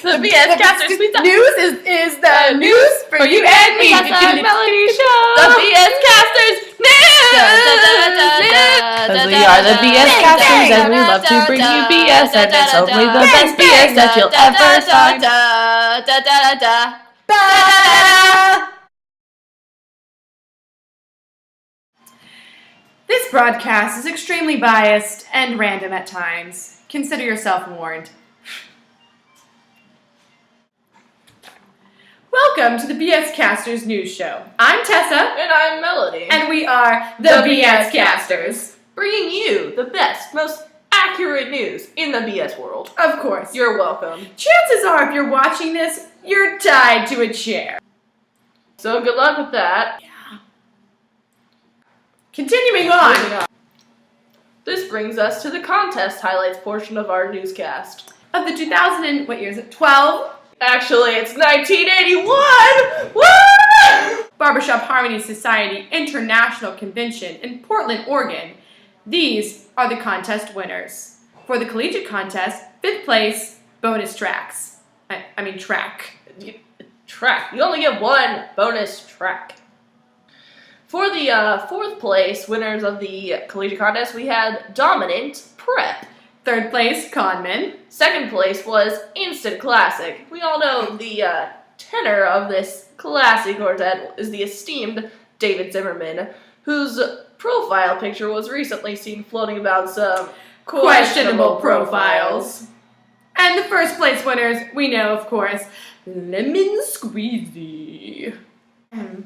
The BS Casters news is the news for you and me. Tessa and Melody show. The BS Casters news. Because we are the BS Casters and we love to bring you BS, and it's only the best BS that you'll ever find. This broadcast is extremely biased and random at times. Consider yourself warned. Welcome to the BS Casters News Show. I'm Tessa. And I'm Melody. And we are the BS Casters. Bringing you the best, most accurate news in the BS world. Of course. You're welcome. Chances are, if you're watching this, you're tied to a chair. So good luck with that. Yeah. Continuing on. This brings us to the contest highlights portion of our newscast. Of the 12? Actually, it's 1981! Woo! Barbershop Harmony Society International Convention in Portland, Oregon. These are the contest winners. For the collegiate contest, 5th place, bonus tracks. Track. Track. You only get one bonus track. For the 4th place winners of the collegiate contest, we had Dominant Prep. 3rd place, Conman. 2nd place was Instant Classic. We all know the tenor of this classic quartet is the esteemed David Zimmerman, whose profile picture was recently seen floating about some questionable profiles. And the 1st place winners, we know, of course, Lemon Squeezy. Ugh.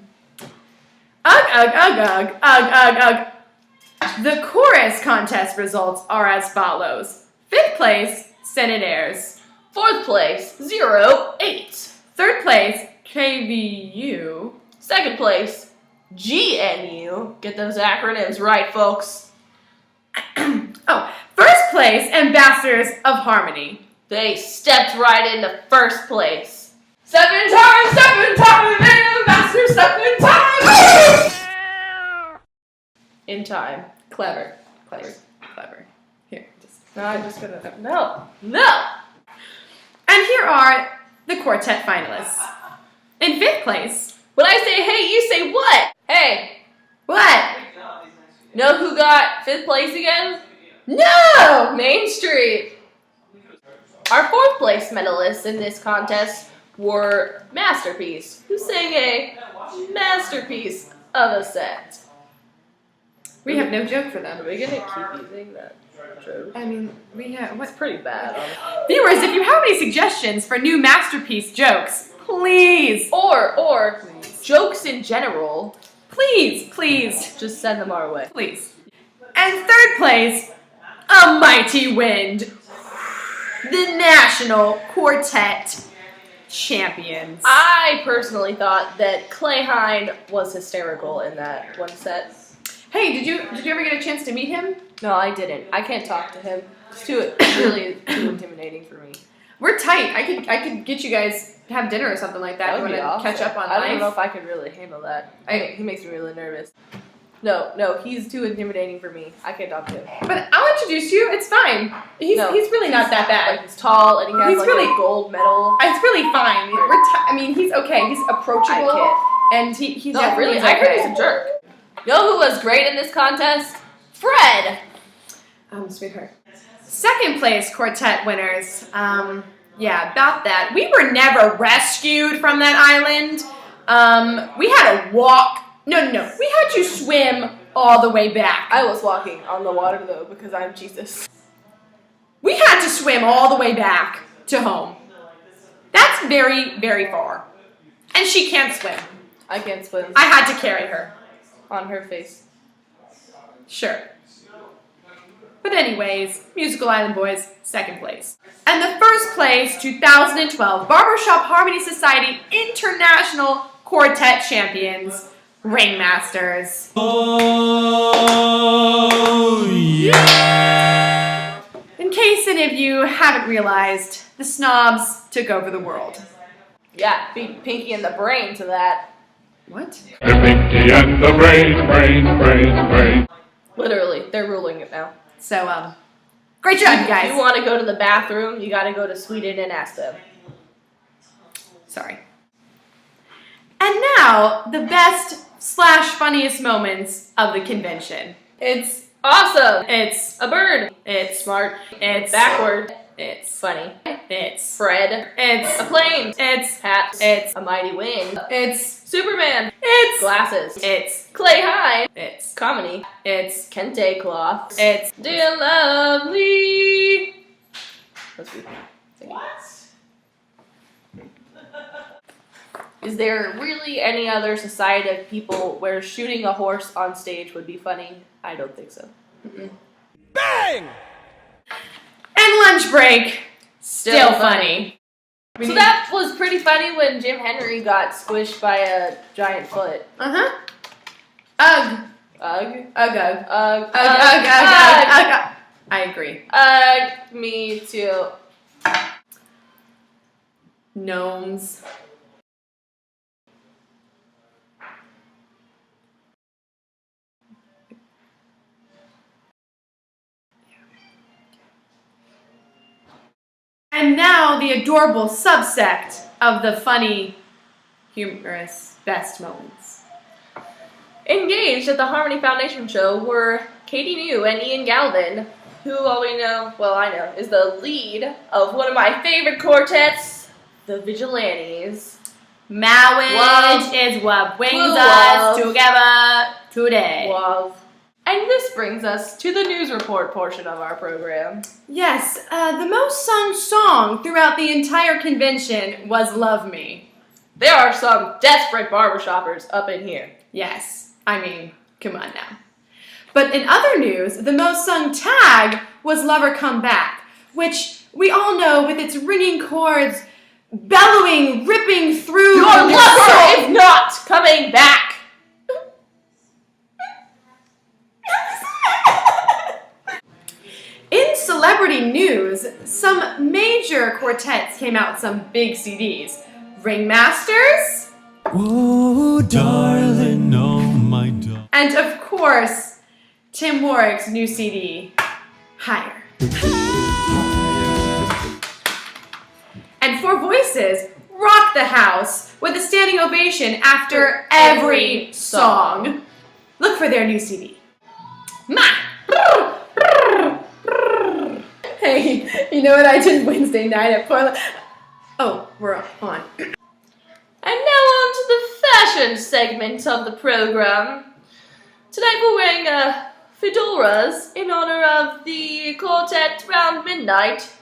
The chorus contest results are as follows. 5th place, Senate Airs. 4th place, 08. 3rd place, KVU. 2nd place, GNU. Get those acronyms right, folks. 1st place, Ambassadors of Harmony. They stepped right into 1st place. 7 times, Ambassadors, 7 times! In time. Clever. Here, No, I'm just gonna... No! And here are the quartet finalists. In 5th place. When I say hey, you say what? Hey! What? Know who got 5th place again? No! Main Street! Our 4th place medalists in this contest were Masterpiece, who sang a masterpiece of a set. We have no joke for them. Are we gonna keep using that joke? We have... It's pretty bad, honestly. Viewers, if you have any suggestions for new Masterpiece jokes, please. Or jokes in general. Please. Just send them our way. Please. And 3rd place, A Mighty Wind. The National Quartet Champions. I personally thought that Clay Hind was hysterical in that one set. Hey, did you ever get a chance to meet him? No, I didn't. I can't talk to him. It's really too intimidating for me. We're tight. I could get you guys to have dinner or something like that. That would be awesome. Catch up on I life. don't know if I could really handle that. He makes me really nervous. No, he's too intimidating for me. I can't talk to him. But I'll introduce you. It's fine. He's really not that bad. Like, he's tall and he has a gold medal. It's really fine. He's okay. He's approachable. I can't. And he's No, definitely really, okay. I heard he's a jerk. You know who was great in this contest? Fred! Sweetheart. 2nd place quartet winners. About that. We were never rescued from that island. We had to walk. No. We had to swim all the way back. I was walking on the water, though, because I'm Jesus. We had to swim all the way back to home. That's very, very far. And she can't swim. I can't swim. I had to carry her. On her face. Sure. But anyways, Musical Island Boys, 2nd place. And the 1st place, 2012 Barbershop Harmony Society International Quartet Champions, Ringmasters. Oh, yeah! In case any of you haven't realized, the snobs took over the world. Yeah, beat Pinky and the Brain to that. What? The Pinky and the brain. Literally, they're ruling it now. So, great job, you guys. If you want to go to the bathroom, you got to go to Sweden and ask them. Sorry. And now, the best/funniest moments of the convention. It's Awesome! It's A bird. It's Smart. It's Backward. It's Funny. It's Fred. It's A plane. It's Hats. It's A mighty wind. It's Superman. It's Glasses. It's Clay High. It's Comedy. It's Kente cloth. It's Dear Lovely. Let's be singing. Is there really any other society of people where shooting a horse on stage would be funny? I don't think so. Bang! and lunch break. Still funny. So that was pretty funny when Jim Henry got squished by a giant foot. Uh-huh. Ugh. Ugh. Ugh. Ugh. Ugh. Ugh. I agree. Me too. Gnomes. And now the adorable subsect of the funny, humorous best moments. Engaged at the Harmony Foundation show were Katie New and Ian Galvin, who all we know, well I know, is the lead of one of my favorite quartets, the Vigilantes. Marriage is what brings Love. us together today. Love. And this brings us to the news report portion of our program. Yes, the most sung song throughout the entire convention was Love Me. There are some desperate barbershoppers up in here. Yes, I mean, come on now. But in other news, the most sung tag was Lover Come Back, which we all know with its ringing chords, bellowing, ripping through Your lover is not coming back! In celebrity news, some major quartets came out with some big CDs. Ringmasters, Oh, darling, oh my darling. and of course, Tim Warwick's new CD, Higher. And Four Voices rocked the house with a standing ovation after every song. Look for their new CD. Ma! Hey, you know what I did Wednesday night at Portland? Oh, we're on. And now on to the fashion segment of the program. Tonight we're wearing fedoras in honor of the quartet Round Midnight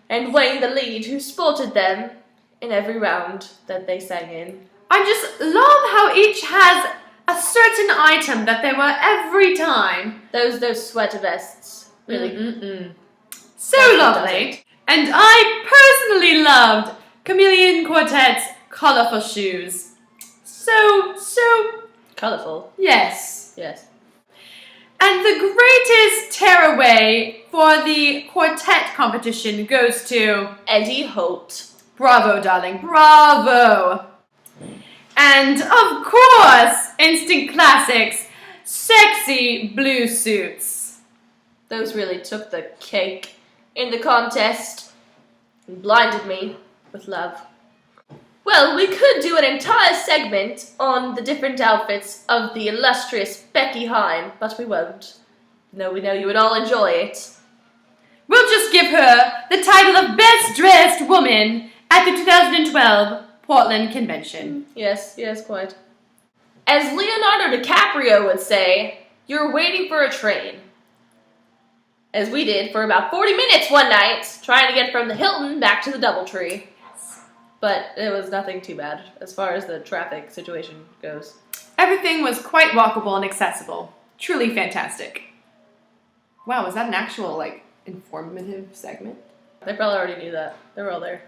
and Wayne the lead who sported them in every round that they sang in. I just love how each has a certain item that they wear every time. Those sweater vests. Really. So lovely. And I personally loved Chameleon Quartet's colorful shoes. So, Colorful. yes. Yes. And the greatest tearaway for the quartet competition goes to Eddie Holt. Bravo, darling, bravo. And of course, instant classics, sexy blue suits. Those really took the cake in the contest and blinded me with love. Well, we could do an entire segment on the different outfits of the illustrious Becky Hine, but we won't. No, we know you would all enjoy it. We'll just give her the title of Best Dressed Woman at the 2012 Portland Convention. Yes, quite. As Leonardo DiCaprio would say, you're waiting for a train. As we did for about 40 minutes one night, trying to get from the Hilton back to the Doubletree. But it was nothing too bad as far as the traffic situation goes. Everything was quite walkable and accessible. Truly fantastic. Wow, was that an actual, informative segment? They probably already knew that. They were all there.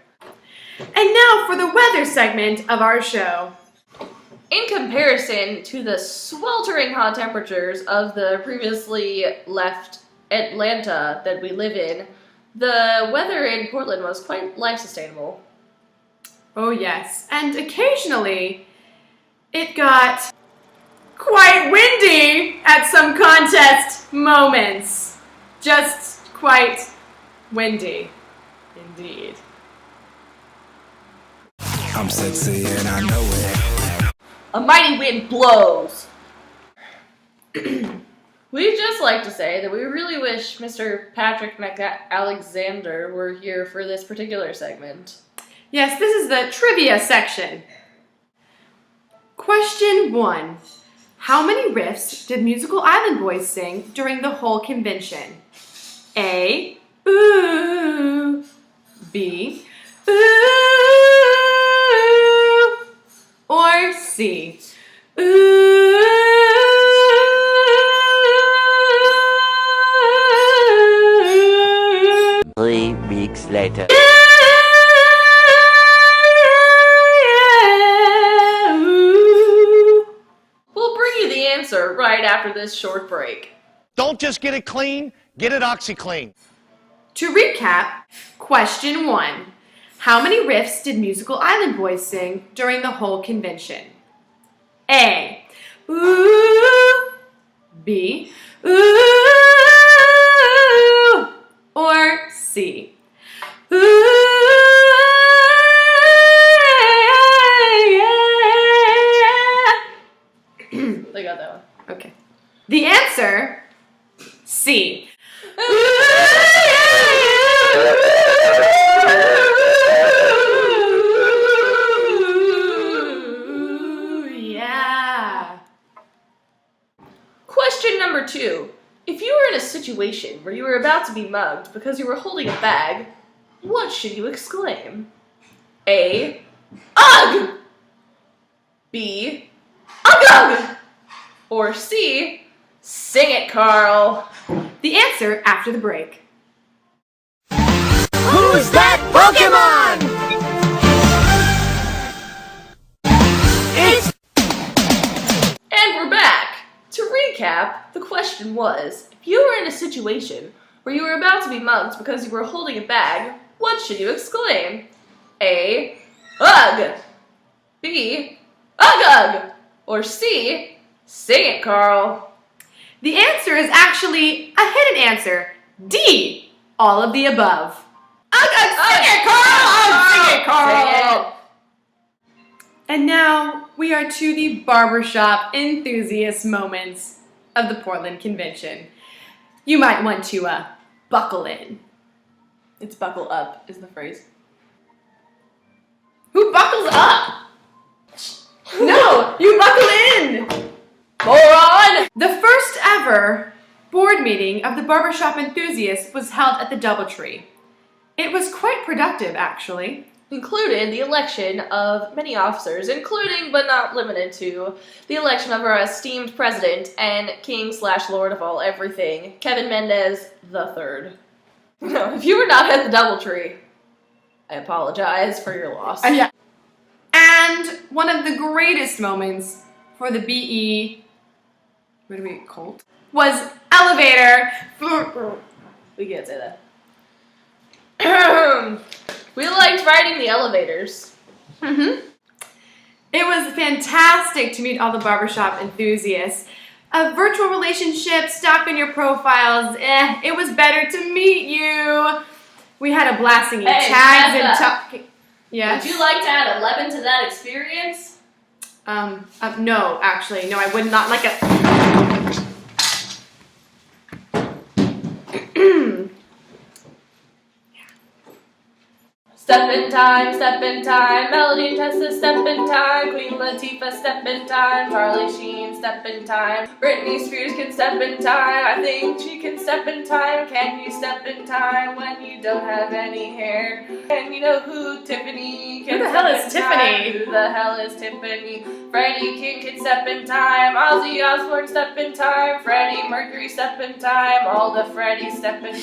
And now for the weather segment of our show. In comparison to the sweltering hot temperatures of the previously left Atlanta that we live in, the weather in Portland was quite life-sustainable. Oh yes, and occasionally it got quite windy at some contest moments. Just quite windy, indeed. I'm sexy and I know it. A mighty wind blows. We'd just like to say that we really wish Mr. Patrick Alexander were here for this particular segment. Yes, this is the trivia section. Question 1. How many riffs did Musical Island Boys sing during the whole convention? A. Ooh. B. Ooh. Or C. Ooh. 3 weeks later. We'll bring you the answer right after this short break. Don't just get it clean, get it OxyClean. To recap, question 1. How many riffs did Musical Island Boys sing during the whole convention? A. Ooh. B. Ooh. Or C. Ooh. They got that one. Okay. The answer, C. Yeah. Question number 2. If you were in a situation where you were about to be mugged because you were holding a bag, what should you exclaim? A. Ugh! B. Ugh ugh! Or C. Sing it, Carl. The answer after the break. Who's that Pokemon? It's And we're back. To recap, the question was, if you were in a situation where you were about to be mugged because you were holding a bag, what should you exclaim? A. Ugh! B. Ugh ugh! Or C. Sing it, Carl. The answer is actually a hidden answer. D. All of the above. Sing it, Carl! Sing it, Carl! Sing it. And now we are to the barbershop enthusiast moments of the Portland Convention. You might want to buckle in. It's buckle up is the phrase. Who buckles up? No, you buckle in! Moron! The first ever board meeting of the Barbershop Enthusiasts was held at the Doubletree. It was quite productive, actually. Included the election of many officers, including but not limited to the election of our esteemed president and king/lord of all everything, Kevin Mendez III. No, if you were not at the Doubletree, I apologize for your loss. Yeah. And one of the greatest moments for the BE, what do we call it? Was elevator. We can't say that. We liked riding the elevators. It was fantastic to meet all the barbershop enthusiasts. A virtual relationship, stock in your profiles, it was better to meet you. We had a blast singing tags and talking. Yes. Would you like to add 11 to that experience? No, actually. No, I would not like a... Step in time, Melody and Tessa, step in time, Queen Latifah, step in time, Charlie Sheen, step in time, Britney Spears can step in time, I think she can step in time, can you step in time when you don't have any hair? And you know who Tiffany can Who the hell step is in Tiffany? time? Who the hell is Tiffany? Freddie King can step in time, Ozzy Osbourne step in time, Freddie Mercury step in time, all the Freddies step in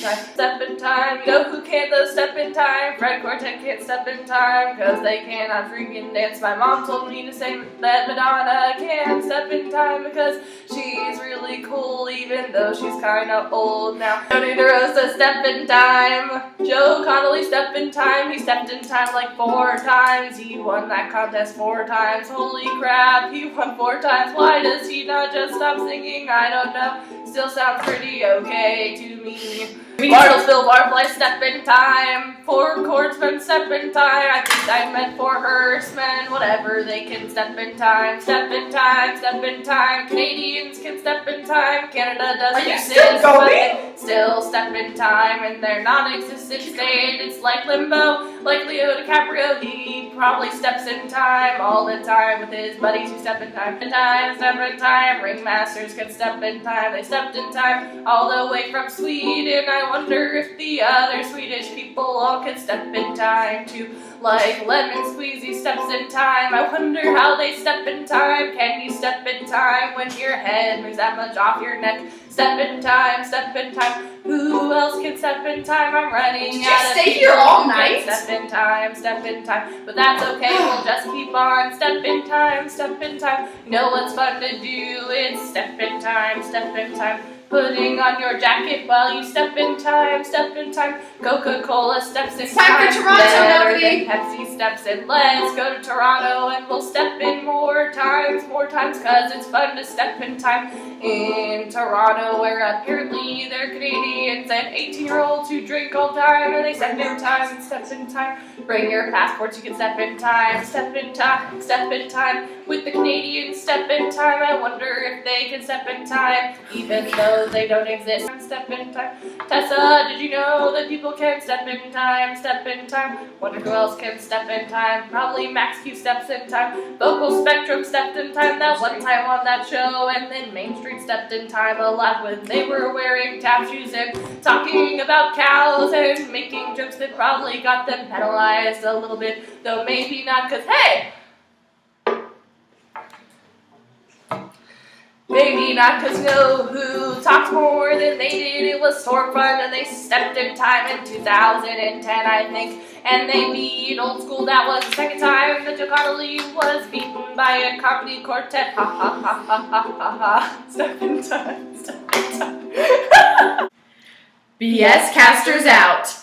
time, you know who can't though step in time? Fred Quartet can't step in time, cause they cannot freaking dance. My mom told me to say that Madonna can't step in time because she's really cool even though she's kinda old now. Tony DeRosa step in time, Joe Connolly step in time, he stepped in time like 4 times, he won that contest 4 times, holy crap, he won 4 times, why does he not just stop singing? I don't know, still sounds pretty okay to me. Bartlesville Barfly step in time. Four chordsmen step in time. I think I meant four horsemen. Whatever, they can step in time. Step in time, step in time. Canadians can step in time. Canada doesn't exist, but they still step in time in their non-existent state. It's like limbo, like Leo DiCaprio. He probably steps in time all the time with his buddies who step in time. Step in time. Ringmasters can step in time. They stepped in time all the way from Sweden. I wonder if the other Swedish people all could step in time too. Like Lemon Squeezy steps in time. I wonder how they step in time. Can you step in time when your head moves that much off your neck? Step in time, step in time. Who else can step in time? I'm running out of stay here all night? Step in time, step in time. But that's okay, we'll just keep on. Step in time, step in time. You know what's fun to do? It's step in time, step in time. Putting on your jacket while you step in time, step in time. Coca-Cola steps in time. Time for Toronto, Better Melody. than Pepsi steps in. Let's go to Toronto and we'll step in more times, cause it's fun to step in time in Toronto, where apparently they're Canadians and 18-year-olds who drink all time and they step in time, step in time. Bring your passports, you can step in time, step in time, step in time. With the Canadians, step in time. I wonder if they can step in time, even though they don't exist. Step in time. Tessa, did you know that people can step in time? Step in time. Wonder who else can step in time? Probably Max Q steps in time. Vocal Spectrum stepped in time that one time on that show, and then Main Street stepped in time a lot when they were wearing tap shoes and talking about cows and making jokes that probably got them penalized a little bit, though maybe not, cause hey! Maybe not, cause you know who talked more than they did. It was Stormfront and they stepped in time in 2010, I think. And they beat Old School. That was the second time that Joe Connolly was beaten by a comedy quartet. Ha ha ha ha ha ha ha. Step in time, step in time. BS Casters out.